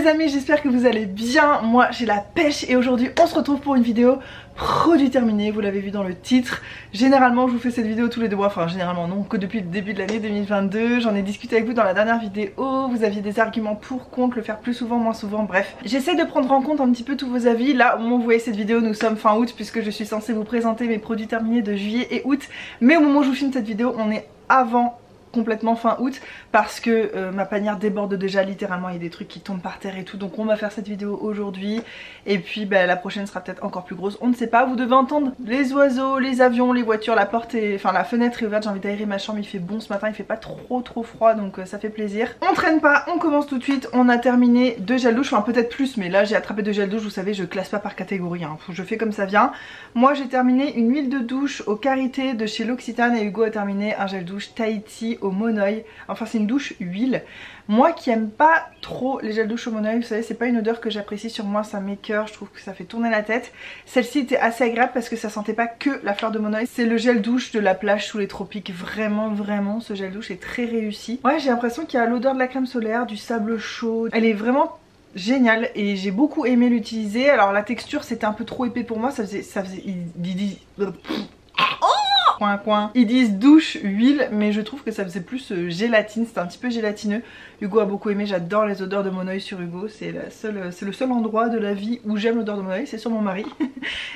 les amis, j'espère que vous allez bien. Moi j'ai la pêche et aujourd'hui on se retrouve pour une vidéo produit terminé, vous l'avez vu dans le titre. Généralement je vous fais cette vidéo tous les 2 mois, enfin généralement non, que depuis le début de l'année 2022. J'en ai discuté avec vous dans la dernière vidéo, vous aviez des arguments pour, contre, le faire plus souvent, moins souvent, bref. J'essaie de prendre en compte un petit peu tous vos avis. Là au moment où vous voyez cette vidéo nous sommes fin août puisque je suis censée vous présenter mes produits terminés de juillet et août. Mais au moment où je vous filme cette vidéo on est avant complètement fin août parce que ma panière déborde déjà littéralement, il y a des trucs qui tombent par terre et tout, donc on va faire cette vidéo aujourd'hui et puis la prochaine sera peut-être encore plus grosse, on ne sait pas. Vous devez entendre les oiseaux, les avions, les voitures, la porte est, enfin la fenêtre est ouverte, j'ai envie d'aérer ma chambre, il fait bon ce matin, il fait pas trop froid donc ça fait plaisir. On traîne pas, on commence tout de suite. On a terminé 2 gels douche, enfin peut-être plus, mais là j'ai attrapé 2 gels douche, vous savez je classe pas par catégorie, hein. Je fais comme ça vient. Moi j'ai terminé une huile de douche au karité de chez L'Occitane et Hugo a terminé un gel douche Tahiti au monoeil. Enfin c'est une douche huile. Moi qui aime pas trop les gels douche au monoeil, vous savez c'est pas une odeur que j'apprécie sur moi, ça m'écoeure, je trouve que ça fait tourner la tête. Celle-ci était assez agréable parce que ça sentait pas que la fleur de monoeil. C'est le gel douche de la plage sous les tropiques, vraiment ce gel douche est très réussi. Ouais j'ai l'impression qu'il y a l'odeur de la crème solaire, du sable chaud, elle est vraiment géniale et j'ai beaucoup aimé l'utiliser. Alors la texture c'était un peu trop épais pour moi, ça faisait ils disent douche huile mais je trouve que ça faisait plus gélatine, c'était un petit peu gélatineux. Hugo a beaucoup aimé, j'adore les odeurs de monoeil sur Hugo, c'est le seul endroit de la vie où j'aime l'odeur de monoeil, c'est sur mon mari.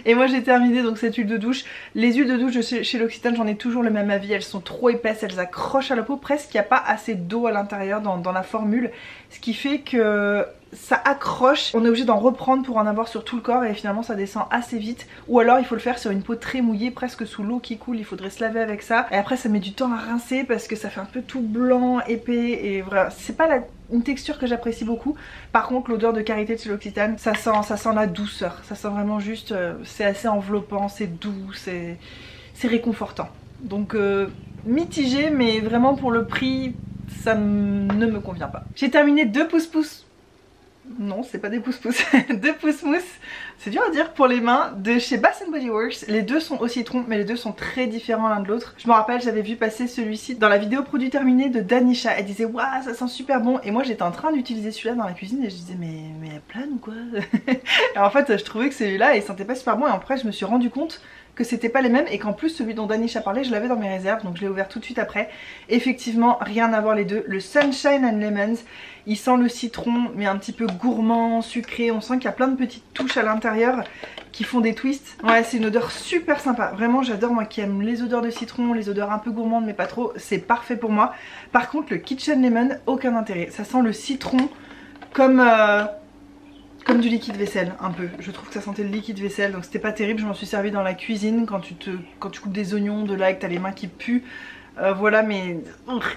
Et moi j'ai terminé donc cette huile de douche. Les huiles de douche de chez L'Occitane, j'en ai toujours le même avis, elles sont trop épaisses, elles accrochent à la peau, presque il n'y a pas assez d'eau à l'intérieur dans la formule, ce qui fait que ça accroche, on est obligé d'en reprendre pour en avoir sur tout le corps et finalement ça descend assez vite. Ou alors il faut le faire sur une peau très mouillée, presque sous l'eau qui coule, il faudrait se laver avec ça. Et après ça met du temps à rincer parce que ça fait un peu tout blanc, épais et voilà, c'est pas une texture que j'apprécie beaucoup. Par contre l'odeur de karité de chez L'Occitane, ça sent la douceur, ça sent vraiment juste, c'est assez enveloppant, c'est doux, c'est réconfortant. Donc mitigé mais vraiment pour le prix ça ne me convient pas. J'ai terminé 2 pouces-pouces. Non, c'est pas des pouces-pouces, 2 pouces-mousse, c'est dur à dire, pour les mains de chez Bath & Body Works. Les deux sont au citron mais les deux sont très différents l'un de l'autre. Je me rappelle j'avais vu passer celui-ci dans la vidéo produit terminé de Danisha. Elle disait waouh ça sent super bon et moi j'étais en train d'utiliser celui-là dans la cuisine et je disais mais elle plane ou quoi. Et en fait je trouvais que celui-là il sentait pas super bon et après je me suis rendu compte que c'était pas les mêmes et qu'en plus celui dont Danisha parlait je l'avais dans mes réserves donc je l'ai ouvert tout de suite après. Effectivement rien à voir les deux. Le Sunshine and Lemons, il sent le citron mais un petit peu gourmand, sucré, on sent qu'il y a plein de petites touches à l'intérieur qui font des twists. Ouais c'est une odeur super sympa, vraiment j'adore, moi qui aime les odeurs de citron, les odeurs un peu gourmandes mais pas trop, c'est parfait pour moi. Par contre le Kitchen Lemon, aucun intérêt, ça sent le citron comme du liquide vaisselle un peu, je trouve que ça sentait le liquide vaisselle donc c'était pas terrible. Je m'en suis servi dans la cuisine quand tu coupes des oignons de là et que t'as les mains qui puent. Voilà mais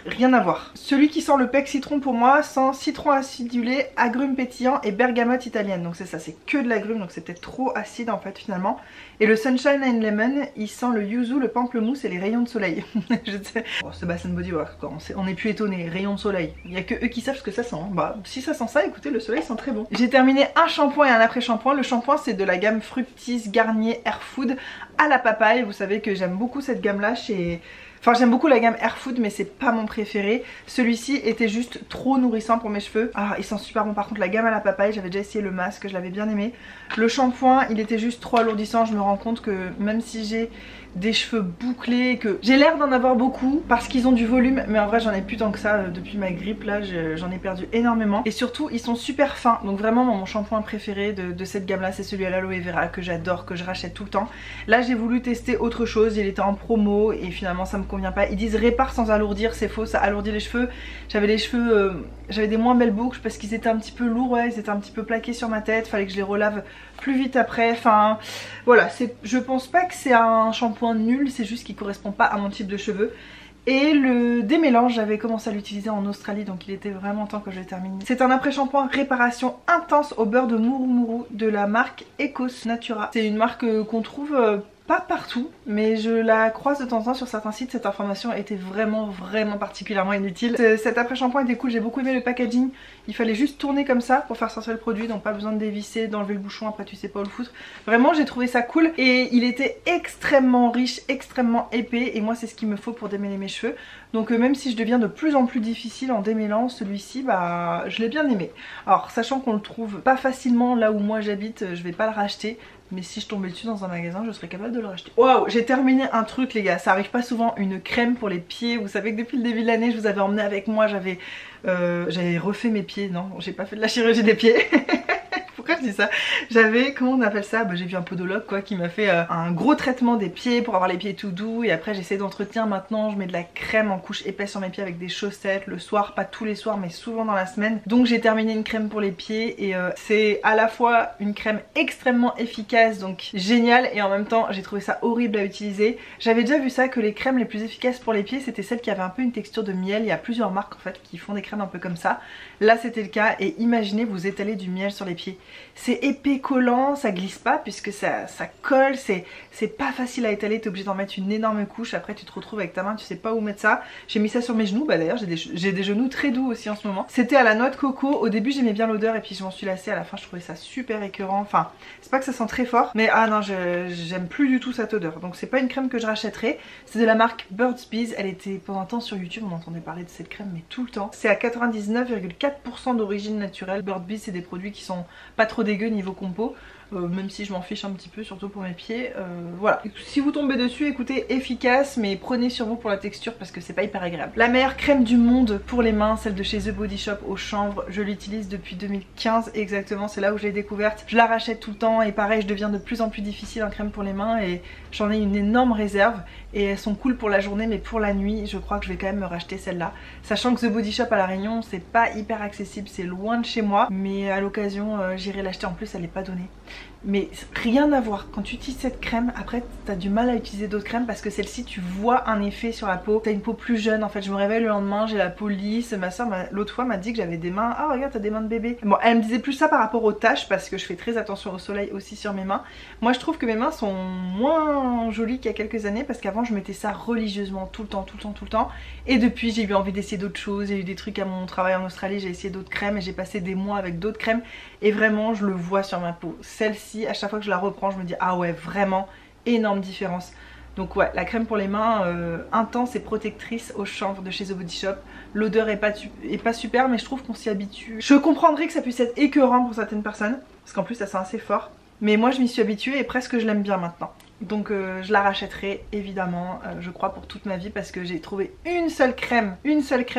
rien à voir. Celui qui sent le pec citron pour moi sent citron acidulé, agrumes pétillants et bergamote italienne. Donc c'est ça, c'est que de l'agrume donc c'est peut-être trop acide en fait finalement. Et le Sunshine and Lemon il sent le yuzu, le pamplemousse et les rayons de soleil. Je sais. Oh, c'est Bath & Body Works quoi, on n'est plus étonné, rayons de soleil. Il n'y a que eux qui savent ce que ça sent. Bah si ça sent ça, écoutez le soleil sent très bon. J'ai terminé un shampoing et un après shampoing. Le shampoing c'est de la gamme Fructis Garnier Air Food à la papaye. Vous savez que j'aime beaucoup cette gamme là chez... Enfin j'aime beaucoup la gamme Air Food mais c'est pas mon préféré. Celui-ci était juste trop nourrissant pour mes cheveux. Ah il sent super bon. Par contre la gamme à la papaye, j'avais déjà essayé le masque, je l'avais bien aimé. Le shampoing il était juste trop alourdissant. Je me rends compte que même si j'ai des cheveux bouclés, que j'ai l'air d'en avoir beaucoup parce qu'ils ont du volume, mais en vrai j'en ai plus tant que ça depuis ma grippe là, j'en ai perdu énormément. Et surtout ils sont super fins, donc vraiment mon shampoing préféré de cette gamme là c'est celui à l'aloe vera que j'adore, que je rachète tout le temps. Là j'ai voulu tester autre chose, il était en promo et finalement ça me convient pas. Ils disent répare sans alourdir, c'est faux, ça alourdit les cheveux. J'avais les cheveux, j'avais des moins belles boucles parce qu'ils étaient un petit peu lourds, ouais, ils étaient un petit peu plaqués sur ma tête, fallait que je les relave plus vite après. Enfin voilà, je pense pas que c'est un shampoing nul, c'est juste qu'il correspond pas à mon type de cheveux. Et le démélange, j'avais commencé à l'utiliser en Australie donc il était vraiment temps que je le termine. C'est un après-shampoing réparation intense au beurre de Muru Muru de la marque Ecos Natura. C'est une marque qu'on trouve pas partout, mais je la croise de temps en temps sur certains sites. Cette information était vraiment particulièrement inutile. Cet après-shampoing était cool, j'ai beaucoup aimé le packaging. Il fallait juste tourner comme ça pour faire sortir le produit, donc pas besoin de dévisser, d'enlever le bouchon, après tu sais pas où le foutre. Vraiment j'ai trouvé ça cool et il était extrêmement riche, extrêmement épais, et moi c'est ce qu'il me faut pour démêler mes cheveux. Donc même si je deviens de plus en plus difficile en démêlant, celui-ci bah je l'ai bien aimé. Alors sachant qu'on le trouve pas facilement là où moi j'habite, je vais pas le racheter. Mais si je tombais dessus dans un magasin, je serais capable de le racheter. Waouh, j'ai terminé un truc les gars, ça arrive pas souvent, une crème pour les pieds. Vous savez que depuis le début de l'année, je vous avais emmené avec moi, j'avais refait mes pieds. Non, j'ai pas fait de la chirurgie des pieds. Pourquoi je dis ça? J'avais, comment on appelle ça, bah, j'ai vu un podologue quoi qui m'a fait un gros traitement des pieds pour avoir les pieds tout doux. Et après j'essaie d'entretenir maintenant, je mets de la crème en couche épaisse sur mes pieds avec des chaussettes le soir, pas tous les soirs mais souvent dans la semaine. Donc j'ai terminé une crème pour les pieds et c'est à la fois une crème extrêmement efficace, donc géniale, et en même temps j'ai trouvé ça horrible à utiliser. J'avais déjà vu ça, que les crèmes les plus efficaces pour les pieds c'était celles qui avaient un peu une texture de miel. Il y a plusieurs marques en fait qui font des crèmes un peu comme ça. Là c'était le cas, et imaginez vous étaler du miel sur les pieds. C'est épais, collant, ça glisse pas puisque ça colle, c'est pas facile à étaler, t'es obligé d'en mettre une énorme couche, après tu te retrouves avec ta main, tu sais pas où mettre ça. J'ai mis ça sur mes genoux, bah d'ailleurs j'ai des genoux très doux aussi en ce moment. C'était à la noix de coco, au début j'aimais bien l'odeur et puis je m'en suis lassée, à la fin je trouvais ça super écœurant, enfin c'est pas que ça sent très fort, mais ah non j'aime plus du tout cette odeur, donc c'est pas une crème que je rachèterai. C'est de la marque Burt's Bees, elle était pendant un temps sur YouTube, on entendait parler de cette crème mais tout le temps. C'est à 99,4% d'origine naturelle. Burt's Bees c'est des produits qui sont pas trop dégueu niveau compo, même si je m'en fiche un petit peu, surtout pour mes pieds. Voilà, si vous tombez dessus, écoutez, efficace, mais prenez sur vous pour la texture parce que c'est pas hyper agréable. La meilleure crème du monde pour les mains, celle de chez The Body Shop au chanvre, je l'utilise depuis 2015 exactement, c'est là où je l'ai découverte. Je la rachète tout le temps et pareil, je deviens de plus en plus difficile en crème pour les mains et j'en ai une énorme réserve et elles sont cool pour la journée, mais pour la nuit je crois que je vais quand même me racheter celle-là, sachant que The Body Shop à La Réunion c'est pas hyper accessible, c'est loin de chez moi, mais à l'occasion j'irai l'acheter. En plus elle est pas donnée, mais rien à voir. Quand tu utilises cette crème, après t'as du mal à utiliser d'autres crèmes parce que celle-ci tu vois un effet sur la peau, t'as une peau plus jeune. En fait je me réveille le lendemain, j'ai la peau lisse. Ma soeur l'autre fois m'a dit que j'avais des mains, ah regarde t'as des mains de bébé. Bon elle me disait plus ça par rapport aux taches parce que je fais très attention au soleil aussi sur mes mains. Moi je trouve que mes mains sont moins jolies qu'il y a quelques années parce qu'avant je mettais ça religieusement tout le temps, et depuis j'ai eu envie d'essayer d'autres choses. J'ai eu des trucs à mon travail en Australie, j'ai essayé d'autres crèmes et j'ai passé des mois avec d'autres crèmes et vraiment je le vois sur ma peau. Celle-ci à chaque fois que je la reprends je me dis ah ouais vraiment énorme différence. Donc ouais, la crème pour les mains intense et protectrice au chanvre de chez The Body Shop. L'odeur est pas super mais je trouve qu'on s'y habitue. Je comprendrais que ça puisse être écœurant pour certaines personnes parce qu'en plus ça sent assez fort, mais moi je m'y suis habituée et presque je l'aime bien maintenant. Donc je la rachèterai évidemment, je crois pour toute ma vie, parce que j'ai trouvé une seule crème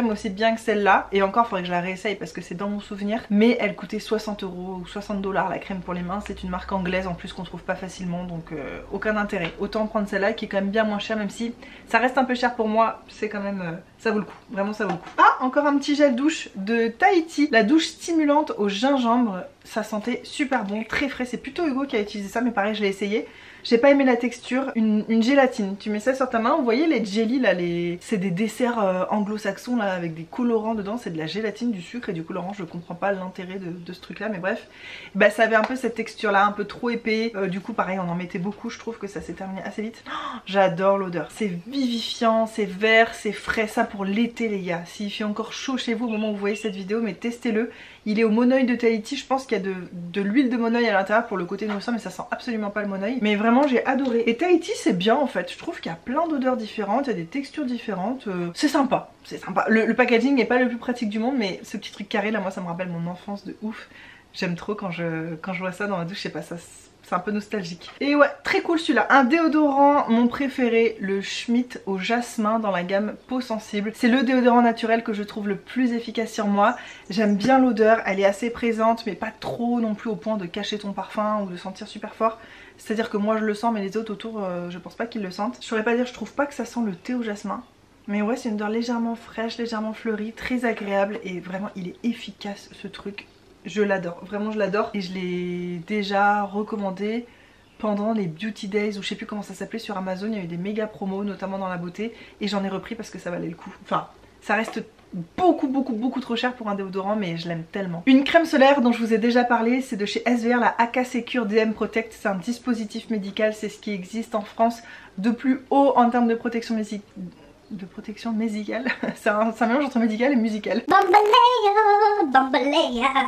aussi bien que celle-là. Et encore faudrait que je la réessaye parce que c'est dans mon souvenir. Mais elle coûtait 60 € ou 60 $ la crème pour les mains. C'est une marque anglaise en plus qu'on trouve pas facilement, donc aucun intérêt. Autant prendre celle-là qui est quand même bien moins chère, même si ça reste un peu cher pour moi. C'est quand même, ça vaut le coup, vraiment ça vaut le coup. Ah, encore un petit gel douche de Tahiti, la douche stimulante au gingembre. Ça sentait super bon, très frais. C'est plutôt Hugo qui a utilisé ça, mais pareil je l'ai essayé. J'ai pas aimé la texture, une gélatine, tu mets ça sur ta main, vous voyez les jellies là, c'est des desserts anglo-saxons là avec des colorants dedans, c'est de la gélatine, du sucre et du colorant, je comprends pas l'intérêt de ce truc là, mais bref. Bah ça avait un peu cette texture là, un peu trop épais, du coup pareil on en mettait beaucoup, je trouve que ça s'est terminé assez vite. Oh, j'adore l'odeur, c'est vivifiant, c'est vert, c'est frais, ça pour l'été les gars. S'il fait encore chaud chez vous au moment où vous voyez cette vidéo, mais testez-le. Il est au monoeil de Tahiti, je pense qu'il y a de l'huile de monoeil à l'intérieur pour le côté nourrissant, mais ça sent absolument pas le monoeil. Mais vraiment j'ai adoré. Et Tahiti c'est bien en fait, je trouve qu'il y a plein d'odeurs différentes, il y a des textures différentes, c'est sympa, c'est sympa. Le packaging n'est pas le plus pratique du monde, mais ce petit truc carré là, moi ça me rappelle mon enfance de ouf. J'aime trop quand je vois ça dans la douche, je sais pas, ça c'est un peu nostalgique. Et ouais, très cool celui-là. Un déodorant, mon préféré, le Schmitt au jasmin dans la gamme peau sensible. C'est le déodorant naturel que je trouve le plus efficace sur moi. J'aime bien l'odeur, elle est assez présente mais pas trop non plus au point de cacher ton parfum ou de sentir super fort. C'est à dire que moi je le sens mais les autres autour je pense pas qu'ils le sentent. Je saurais pas dire, je trouve pas que ça sent le thé au jasmin. Mais ouais, c'est une odeur légèrement fraîche, légèrement fleurie, très agréable et vraiment il est efficace ce truc. Je l'adore, vraiment je l'adore et je l'ai déjà recommandé pendant les Beauty Days ou je sais plus comment ça s'appelait sur Amazon. Il y a eu des méga promos notamment dans la beauté et j'en ai repris parce que ça valait le coup. Enfin Ça reste beaucoup trop cher pour un déodorant, mais je l'aime tellement. Une crème solaire dont je vous ai déjà parlé, c'est de chez SVR, la AK Secure DM Protect. C'est un dispositif médical, c'est ce qui existe en France de plus haut en termes de protection musicale. C'est un mélange entre médical et musical.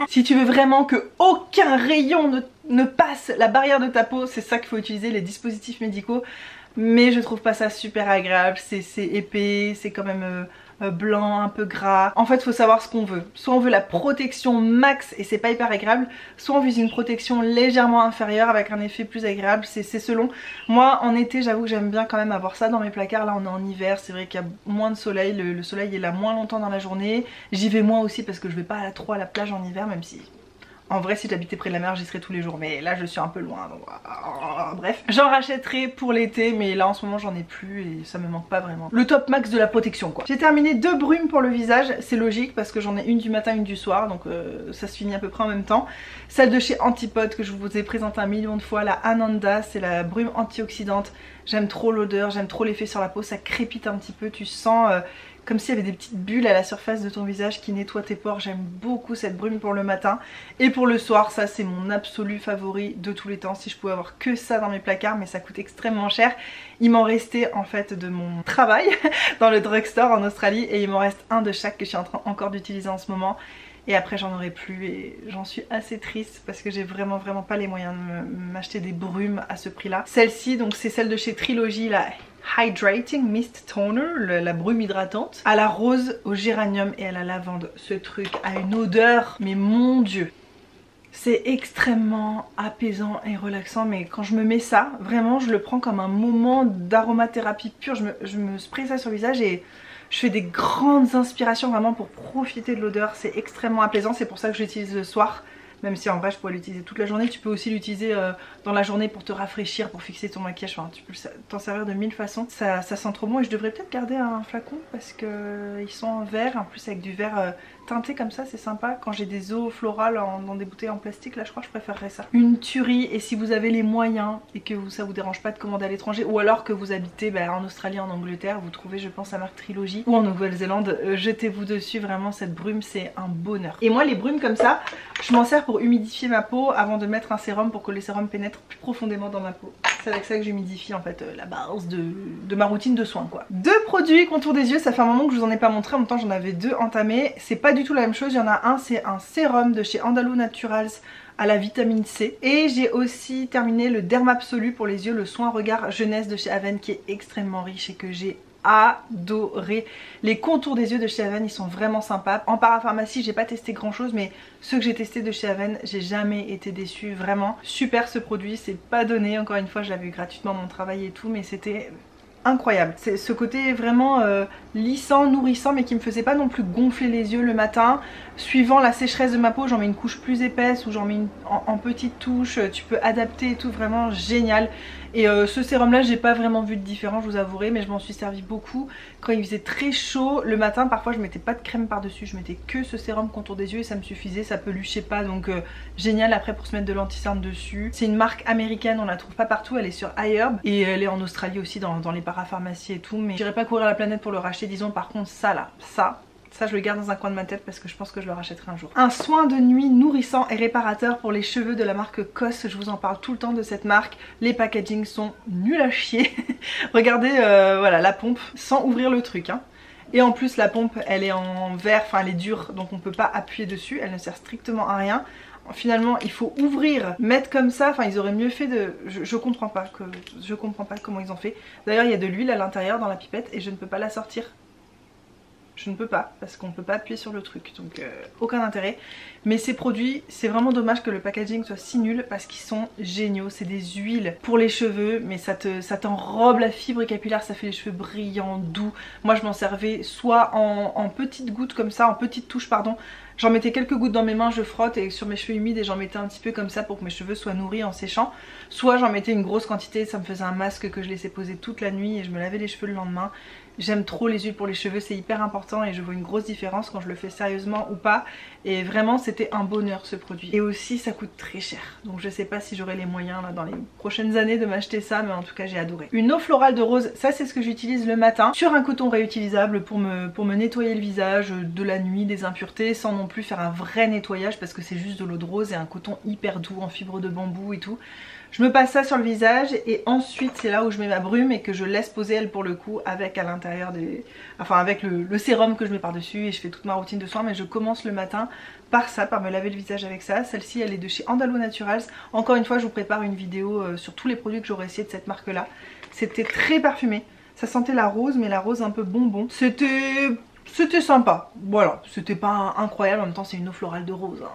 Si tu veux vraiment que aucun rayon ne passe la barrière de ta peau, c'est ça qu'il faut utiliser, les dispositifs médicaux. Mais je trouve pas ça super agréable, c'est épais, c'est quand même blanc, un peu gras. En fait, faut savoir ce qu'on veut. Soit on veut la protection max et c'est pas hyper agréable, soit on vise une protection légèrement inférieure avec un effet plus agréable, c'est selon. Moi en été, j'avoue que j'aime bien quand même avoir ça dans mes placards. Là on est en hiver, c'est vrai qu'il y a moins de soleil, le soleil est là moins longtemps dans la journée. J'y vais moins aussi parce que je vais pas trop à la plage en hiver, même si... En vrai, si j'habitais près de la mer, j'y serais tous les jours, mais là je suis un peu loin, donc bref. J'en rachèterai pour l'été, mais là en ce moment j'en ai plus et ça me manque pas vraiment. Le top max de la protection quoi. J'ai terminé 2 brumes pour le visage, c'est logique parce que j'en ai une du matin, une du soir, donc ça se finit à peu près en même temps. Celle de chez Antipode que je vous ai présentée 1 million de fois, la Ananda, c'est la brume antioxydante. J'aime trop l'odeur, j'aime trop l'effet sur la peau, ça crépite un petit peu, tu sens... comme s'il y avait des petites bulles à la surface de ton visage qui nettoient tes pores. J'aime beaucoup cette brume pour le matin. Et pour le soir, ça c'est mon absolu favori de tous les temps. Si je pouvais avoir que ça dans mes placards, mais ça coûte extrêmement cher. Il m'en restait en fait de mon travail dans le drugstore en Australie. Et il m'en reste un de chaque que je suis en train encore d'utiliser en ce moment. Et après j'en aurai plus et j'en suis assez triste parce que j'ai vraiment pas les moyens de m'acheter des brumes à ce prix là. Celle-ci donc c'est celle de chez Trilogy, la Hydrating Mist Toner, la brume hydratante, à la rose, au géranium et à la lavande. Ce truc a une odeur, mais mon dieu, c'est extrêmement apaisant et relaxant. Mais quand je me mets ça, vraiment je le prends comme un moment d'aromathérapie pure. Je me spraye ça sur le visage et je fais des grandes inspirations vraiment pour profiter de l'odeur. C'est extrêmement apaisant, c'est pour ça que je l'utilise le soir. Même si en vrai je pourrais l'utiliser toute la journée. Tu peux aussi l'utiliser dans la journée pour te rafraîchir, pour fixer ton maquillage. Enfin, tu peux t'en servir de 1000 façons. Ça sent trop bon et je devrais peut-être garder un flacon parce que ils sont en verre. En plus avec du verre teinté comme ça, c'est sympa. Quand j'ai des eaux florales dans des bouteilles en plastique, là je crois que je préférerais ça. Une tuerie. Et si vous avez les moyens et que ça vous dérange pas de commander à l'étranger, ou alors que vous habitez en Australie, en Angleterre, vous trouvez je pense la marque Trilogy, ou en Nouvelle-Zélande, jetez-vous dessus. Vraiment cette brume c'est un bonheur. Et moi les brumes comme ça, je m'en sers pour humidifier ma peau avant de mettre un sérum pour que le sérum pénètre plus profondément dans ma peau. C'est avec ça que j'humidifie en fait la base de ma routine de soins quoi. 2 produits contour des yeux, ça fait un moment que je vous en ai pas montré, en même temps j'en avais 2 entamés. C'est pas du tout la même chose, il y en a un, c'est un sérum de chez Andalou Naturals à la vitamine C. Et j'ai aussi terminé le Derme Absolu pour les yeux, le soin regard jeunesse de chez Aven qui est extrêmement riche et que j'ai adoré. Les contours des yeux de chez Aven ils sont vraiment sympas. En parapharmacie j'ai pas testé grand chose, mais ceux que j'ai testés de chez Aven j'ai jamais été déçue. Vraiment super ce produit, c'est pas donné, encore une fois je l'avais eu gratuitement mon travail et tout, mais c'était incroyable. C'est ce côté vraiment lissant, nourrissant, mais qui me faisait pas non plus gonfler les yeux le matin. Suivant la sécheresse de ma peau, j'en mets une couche plus épaisse ou j'en mets une en petite touche. Tu peux adapter et tout, vraiment génial. Et ce sérum là j'ai pas vraiment vu de différence, je vous avouerai, mais je m'en suis servi beaucoup quand il faisait très chaud le matin. Parfois je mettais pas de crème par dessus, je mettais que ce sérum contour des yeux et ça me suffisait, ça peluchait pas, donc génial après pour se mettre de l'anti-cerne dessus. C'est une marque américaine, on la trouve pas partout, elle est sur iHerb et elle est en Australie aussi dans les parapharmacies et tout, mais j'irai pas courir la planète pour le racheter. Disons par contre ça là, ça je le garde dans un coin de ma tête parce que je pense que je le rachèterai un jour. Un soin de nuit nourrissant et réparateur pour les cheveux de la marque COS. Je vous en parle tout le temps de cette marque. Les packagings sont nuls à chier. Regardez voilà la pompe sans ouvrir le truc hein. Et en plus la pompe elle est en verre, enfin elle est dure donc on peut pas appuyer dessus. Elle ne sert strictement à rien. Finalement il faut ouvrir, mettre comme ça, enfin ils auraient mieux fait de... Je comprends pas comment ils ont fait. D'ailleurs il y a de l'huile à l'intérieur dans la pipette et je ne peux pas la sortir. Je ne peux pas parce qu'on ne peut pas appuyer sur le truc, donc aucun intérêt. Mais ces produits, c'est vraiment dommage que le packaging soit si nul parce qu'ils sont géniaux. C'est des huiles pour les cheveux, mais ça t'enrobe la fibre capillaire, ça fait les cheveux brillants, doux. Moi je m'en servais soit en petites gouttes comme ça, en petites touches pardon, J'en mettais quelques gouttes dans mes mains, je frotte et sur mes cheveux humides et j'en mettais un petit peu comme ça pour que mes cheveux soient nourris en séchant. Soit j'en mettais une grosse quantité, ça me faisait un masque que je laissais poser toute la nuit et je me lavais les cheveux le lendemain. J'aime trop les huiles pour les cheveux, c'est hyper important et je vois une grosse différence quand je le fais sérieusement ou pas. Et vraiment c'était un bonheur ce produit. Et aussi ça coûte très cher. Donc je sais pas si j'aurai les moyens là dans les prochaines années de m'acheter ça, mais en tout cas j'ai adoré. Une eau florale de rose, ça c'est ce que j'utilise le matin sur un coton réutilisable pour me nettoyer le visage de la nuit, des impuretés, sans non plus faire un vrai nettoyage parce que c'est juste de l'eau de rose et un coton hyper doux en fibre de bambou et tout. Je me passe ça sur le visage et ensuite c'est là où je mets ma brume et que je laisse poser elle pour le coup avec à l'intérieur des... Enfin avec le sérum que je mets par dessus et je fais toute ma routine de soins, mais je commence le matin par ça, par me laver le visage avec ça. Celle-ci elle est de chez Andalo Naturals. Encore une fois je vous prépare une vidéo sur tous les produits que j'aurais essayé de cette marque là. C'était très parfumé, ça sentait la rose mais la rose un peu bonbon. C'était sympa, voilà, c'était pas incroyable, en même temps c'est une eau florale de rose hein.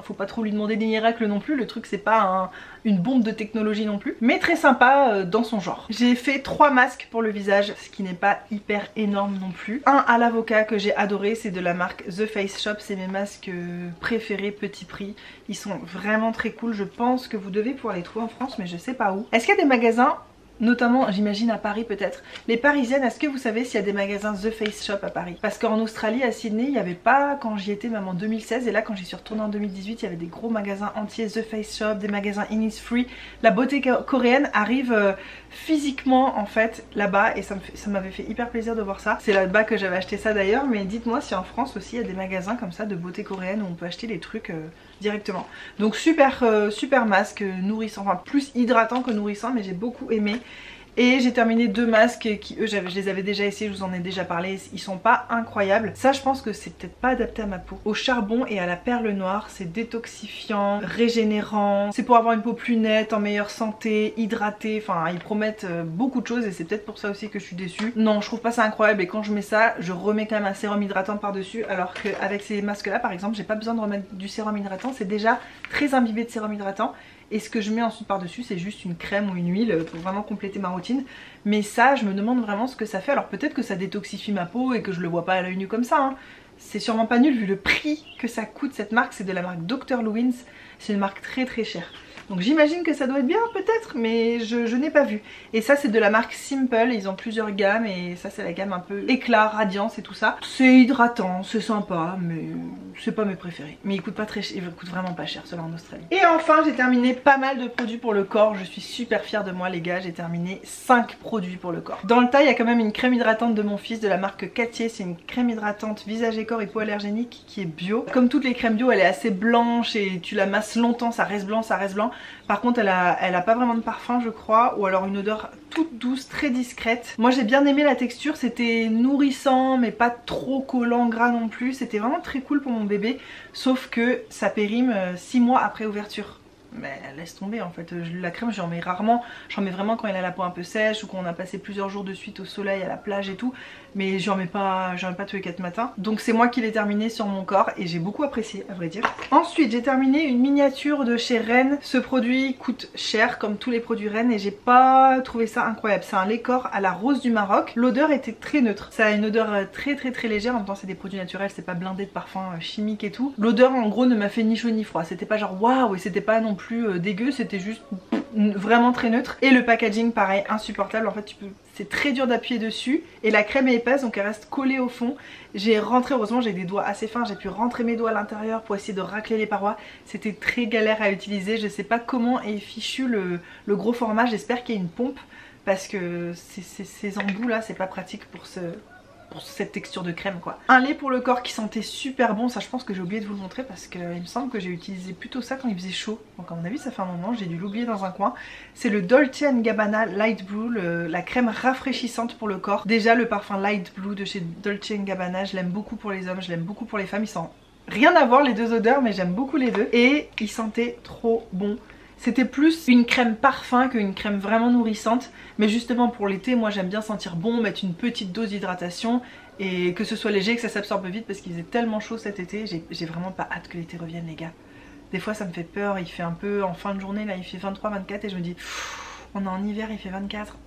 Faut pas trop lui demander des miracles non plus, le truc c'est pas une bombe de technologie non plus, mais très sympa dans son genre. J'ai fait 3 masques pour le visage, ce qui n'est pas hyper énorme non plus. Un à l'avocat que j'ai adoré, c'est de la marque The Face Shop, c'est mes masques préférés, petit prix. Ils sont vraiment très cool, je pense que vous devez pouvoir les trouver en France mais je sais pas où. Est-ce qu'il y a des magasins, notamment j'imagine à Paris peut-être, les parisiennes, est-ce que vous savez s'il y a des magasins The Face Shop à Paris? Parce qu'en Australie, à Sydney, il n'y avait pas quand j'y étais même en 2016, et là quand j'y suis retournée en 2018, il y avait des gros magasins entiers The Face Shop, des magasins Innisfree. La beauté coréenne arrive physiquement en fait là-bas et ça m'avait fait hyper plaisir de voir ça. C'est là-bas que j'avais acheté ça d'ailleurs, mais dites-moi si en France aussi il y a des magasins comme ça de beauté coréenne où on peut acheter les trucs directement. Donc super masque nourrissant, enfin plus hydratant que nourrissant, mais j'ai beaucoup aimé. Et j'ai terminé 2 masques qui eux je les avais déjà essayés, je vous en ai déjà parlé, ils sont pas incroyables. Ça je pense que c'est peut-être pas adapté à ma peau. Au charbon et à la perle noire, c'est détoxifiant, régénérant, c'est pour avoir une peau plus nette, en meilleure santé, hydratée, enfin ils promettent beaucoup de choses et c'est peut-être pour ça aussi que je suis déçue. Non je trouve pas ça incroyable et quand je mets ça, je remets quand même un sérum hydratant par dessus, alors qu'avec ces masques là par exemple j'ai pas besoin de remettre du sérum hydratant, c'est déjà très imbibé de sérum hydratant. Et ce que je mets ensuite par dessus c'est juste une crème ou une huile pour vraiment compléter ma routine. Mais ça je me demande vraiment ce que ça fait. Alors peut-être que ça détoxifie ma peau et que je le vois pas à l'œil nu comme ça hein. C'est sûrement pas nul vu le prix que ça coûte. Cette marque c'est de la marque Dr. Lewins. C'est une marque très très chère. Donc j'imagine que ça doit être bien peut-être, mais je n'ai pas vu. Et ça c'est de la marque Simple, ils ont plusieurs gammes et ça c'est la gamme un peu éclat, radiance et tout ça. C'est hydratant, c'est sympa, mais c'est pas mes préférés. Mais ils coûtent pas très cher, ils coûtent vraiment pas cher ceux-là en Australie. Et enfin j'ai terminé pas mal de produits pour le corps, je suis super fière de moi les gars, j'ai terminé 5 produits pour le corps. Dans le tas il y a quand même une crème hydratante de mon fils de la marque Cartier, c'est une crème hydratante visage et corps hypoallergénique qui est bio. Comme toutes les crèmes bio elle est assez blanche et tu la masses longtemps, ça reste blanc, ça reste blanc. Par contre elle a pas vraiment de parfum je crois, ou alors une odeur toute douce, très discrète. Moi j'ai bien aimé la texture, c'était nourrissant mais pas trop collant, gras non plus. C'était vraiment très cool pour mon bébé, sauf que ça périme 6 mois après ouverture. Mais laisse tomber en fait, la crème j'en mets rarement, j'en mets vraiment quand il a la peau un peu sèche ou quand on a passé plusieurs jours de suite au soleil, à la plage et tout, mais j'en mets pas tous les 4 matins. Donc c'est moi qui l'ai terminé sur mon corps et j'ai beaucoup apprécié à vrai dire. Ensuite j'ai terminé une miniature de chez Rennes. Ce produit coûte cher comme tous les produits Rennes et j'ai pas trouvé ça incroyable. C'est un lait corps à la rose du Maroc. L'odeur était très neutre, ça a une odeur très légère, en même temps c'est des produits naturels, c'est pas blindé de parfums chimiques et tout. L'odeur en gros ne m'a fait ni chaud ni froid, c'était pas genre waouh et c'était pas non plus dégueu, c'était juste vraiment très neutre. Et le packaging pareil insupportable, en fait c'est très dur d'appuyer dessus et la crème est épaisse donc elle reste collée au fond. J'ai rentré, heureusement j'ai des doigts assez fins, j'ai pu rentrer mes doigts à l'intérieur pour essayer de racler les parois. C'était très galère à utiliser, je sais pas comment est fichu le gros format, j'espère qu'il y a une pompe parce que ces embouts là c'est pas pratique pour cette texture de crème quoi. Un lait pour le corps qui sentait super bon, ça je pense que j'ai oublié de vous le montrer parce qu'il me semble que j'ai utilisé plutôt ça quand il faisait chaud. Donc à mon avis ça fait un moment, j'ai dû l'oublier dans un coin. C'est le Dolce & Gabbana Light Blue, la crème rafraîchissante pour le corps. Déjà le parfum Light Blue de chez Dolce & Gabbana, je l'aime beaucoup pour les hommes, je l'aime beaucoup pour les femmes, ils sentent rien à voir les deux odeurs mais j'aime beaucoup les deux. Et il sentait trop bon. C'était plus une crème parfum qu'une crème vraiment nourrissante. Mais justement pour l'été, moi j'aime bien sentir bon, mettre une petite dose d'hydratation et que ce soit léger, que ça s'absorbe vite parce qu'il faisait tellement chaud cet été. J'ai vraiment pas hâte que l'été revienne les gars. Des fois ça me fait peur, il fait un peu en fin de journée là, il fait 23-24 et je me dis on est en hiver, il fait 24.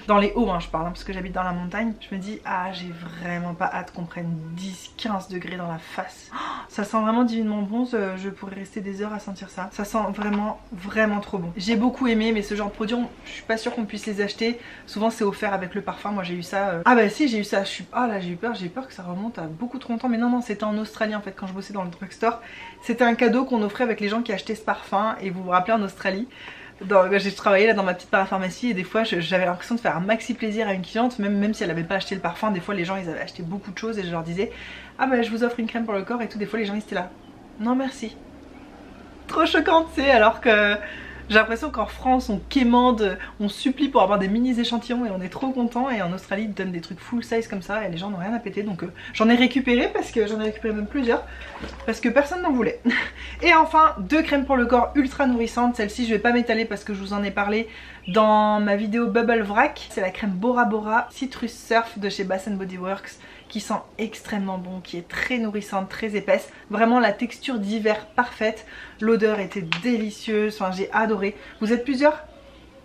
Dans les hauts, hein, je parle, hein, parce que j'habite dans la montagne. Je me dis, ah, j'ai vraiment pas hâte qu'on prenne 10-15 degrés dans la face. Oh, ça sent vraiment divinement bon, je pourrais rester des heures à sentir ça. Ça sent vraiment, vraiment trop bon. J'ai beaucoup aimé, mais ce genre de produits, je suis pas sûre qu'on puisse les acheter. Souvent, c'est offert avec le parfum. Moi, j'ai eu ça. Ah, bah si, j'ai eu ça. Ah là, j'ai eu peur que ça remonte à beaucoup trop longtemps. Mais non, non, c'était en Australie en fait, quand je bossais dans le drugstore. C'était un cadeau qu'on offrait avec les gens qui achetaient ce parfum. Et vous vous rappelez, en Australie, j'ai travaillé là dans ma petite parapharmacie et des fois j'avais l'impression de faire un maxi plaisir à une cliente, même si elle n'avait pas acheté le parfum. Des fois les gens ils avaient acheté beaucoup de choses et je leur disais ah bah je vous offre une crème pour le corps et tout. Des fois les gens ils étaient là non merci. Trop choquante, c'est alors que j'ai l'impression qu'en France on quémande, on supplie pour avoir des mini échantillons et on est trop content, et en Australie ils donnent des trucs full size comme ça et les gens n'ont rien à péter. Donc j'en ai récupéré, parce que j'en ai récupéré même plusieurs parce que personne n'en voulait. Et enfin 2 crèmes pour le corps ultra nourrissantes. Celle-ci je vais pas m'étaler parce que je vous en ai parlé dans ma vidéo Bubble Vrac. C'est la crème Bora Bora Citrus Surf de chez Bath & Body Works, qui sent extrêmement bon, qui est très nourrissante, très épaisse. Vraiment la texture d'hiver parfaite. L'odeur était délicieuse, enfin j'ai adoré. Vous êtes plusieurs?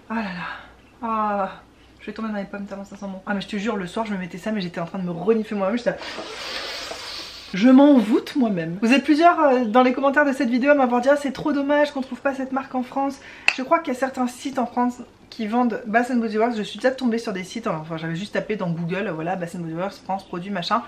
Ah là là. Ah, je vais tomber dans les pommes tellement ça sent bon. Ah mais je te jure, le soir je me mettais ça mais j'étais en train de me renifler moi-même. Je m'en voûte moi-même. Vous êtes plusieurs dans les commentaires de cette vidéo à m'avoir dit ah, c'est trop dommage qu'on trouve pas cette marque en France. Je crois qu'il y a certains sites en France qui vendent Bath & Body Works. Je suis déjà tombée sur des sites, enfin j'avais juste tapé dans Google, voilà, Bath & Body Works, France, produits, machin.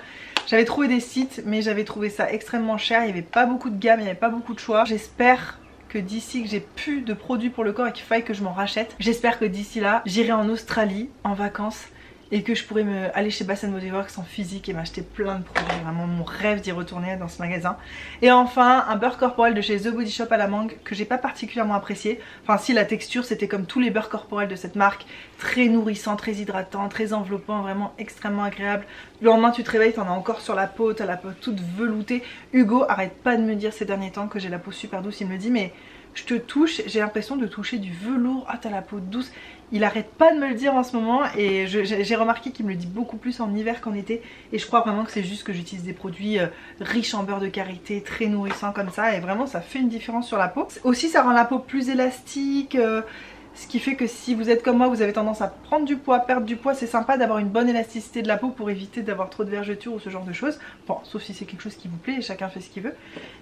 J'avais trouvé des sites, mais j'avais trouvé ça extrêmement cher. Il n'y avait pas beaucoup de gamme, il n'y avait pas beaucoup de choix. J'espère que d'ici que j'ai plus de produits pour le corps et qu'il faille que je m'en rachète, j'espère que d'ici là, j'irai en Australie en vacances et que je pourrais aller chez Bath & Body Works en physique et m'acheter plein de produits. Vraiment mon rêve d'y retourner dans ce magasin. Et enfin un beurre corporel de chez The Body Shop à la mangue que j'ai pas particulièrement apprécié. Enfin si, la texture c'était comme tous les beurres corporels de cette marque, très nourrissant, très hydratant, très enveloppant, vraiment extrêmement agréable. Le lendemain tu te réveilles, t'en as encore sur la peau, t'as la peau toute veloutée. Hugo arrête pas de me dire ces derniers temps que j'ai la peau super douce. Il me dit mais je te touche, j'ai l'impression de toucher du velours, ah t'as la peau douce. Il arrête pas de me le dire en ce moment et j'ai remarqué qu'il me le dit beaucoup plus en hiver qu'en été. Et je crois vraiment que c'est juste que j'utilise des produits riches en beurre de karité, très nourrissants comme ça. Et vraiment ça fait une différence sur la peau. Aussi ça rend la peau plus élastique. Ce qui fait que si vous êtes comme moi, vous avez tendance à prendre du poids, perdre du poids, c'est sympa d'avoir une bonne élasticité de la peau pour éviter d'avoir trop de vergetures ou ce genre de choses. Bon, sauf si c'est quelque chose qui vous plaît et chacun fait ce qu'il veut.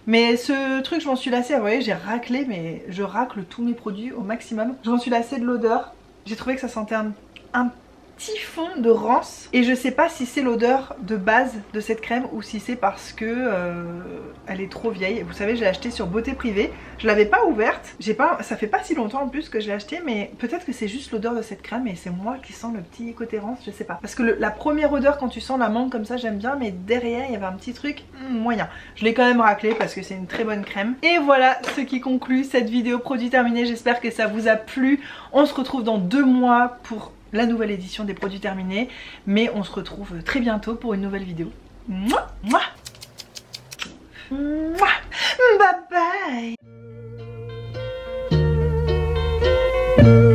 Mais ce truc, je m'en suis lassée. Vous voyez, j'ai raclé, mais je racle tous mes produits au maximum. Je m'en suis lassée de l'odeur. J'ai trouvé que ça sentait un petit fond de rance. Et je sais pas si c'est l'odeur de base de cette crème ou si c'est parce que elle est trop vieille. Vous savez, je l'ai achetée sur Beauté Privée. Je l'avais pas ouverte. Ça fait pas si longtemps en plus que je l'ai achetée, mais peut-être que c'est juste l'odeur de cette crème et c'est moi qui sens le petit côté rance, je sais pas. Parce que la première odeur quand tu sens la menthe comme ça, j'aime bien, mais derrière il y avait un petit truc moyen. Je l'ai quand même raclé parce que c'est une très bonne crème. Et voilà ce qui conclut cette vidéo produit terminé. J'espère que ça vous a plu. On se retrouve dans 2 mois pour la nouvelle édition des produits terminés, mais on se retrouve très bientôt pour une nouvelle vidéo. Mouah, mouah. Mouah. Bye bye.